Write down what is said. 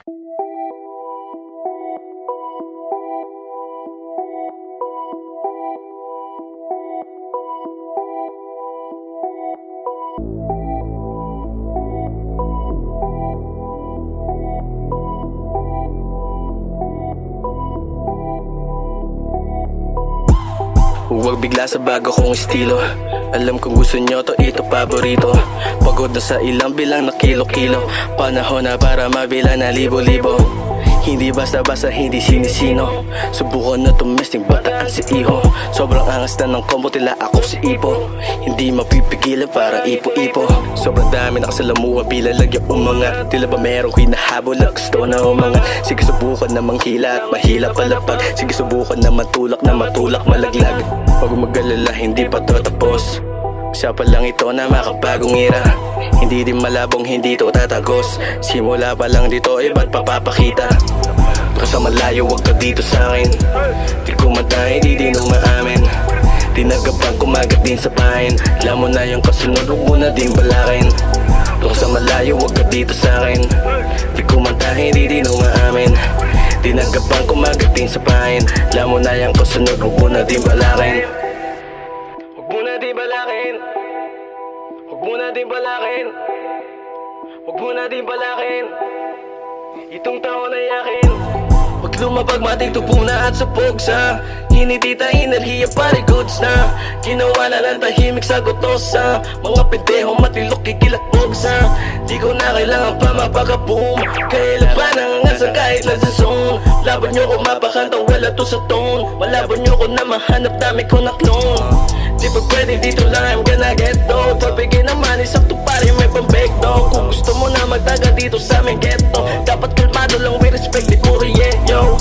Huwag bigla sa bago kong estilo. Alam kong gusto nyo to, ito paborito. Pagod na sa ilang bilang na kilo-kilo. Panahon na para mabilang na libo-libo. Hindi basta-basta, hindi sinisino. Subukan na tumesting bataan si Iho. Sobrang angas na ng combo, tila ako si Ipo. Hindi mapipigilan para ipo-ipo. Sobrang dami nakasalamuha, bilang lagyan umangat. Tila ba merong hinahabol at gusto na umangat. Sige subukan na manghila at mahila palapag. Sige subukan na matulak malaglag. Huwag mag-alala, hindi pa to tapos. Siya pa lang ito na makabagong era. Hindi din malabong, hindi to tatagos. Simula pa lang dito, ba't papapakita? Baka sa malayo, wag ka dito sa'kin. Di kumanta, hindi din umaamin. Tinagapang kumagat din sa pahin. Alam mo na yung kasunod, huwag mo na din balakin. Baka sa malayo, wag ka dito sa'kin. Di kumanta, hindi din umaamin. Tinagapang kumagat din sa pahin. Alam mo na yung kasunod, huwag mo na din balakin. Huwag mo na din balakin. Huwag mo na din balakin. Huwag mo na din balakin. Itong taon ay akin. Huwag lumabag, matigtupo na at supog sa hinitita, enerhiya pare goods na. Ginawa na lang tahimik sa gutos sa mga pendeho matilok kikilatog sa. Di ko na kailangan pa mapaka-boom. Kailan pa nangangasang kahit na sa zone. Laban nyo ko mapakanta, wala to sa tone. Malaban nyo ko na mahanap, dami ko na clone. Di pa pwede dito lang, I'm gonna get dough. Pagbigay naman, isakto pare may pambeg dog. Kung gusto mo na magtaga dito sa aming ghetto, dapat kalmado lang, we respect the puro yeah yo.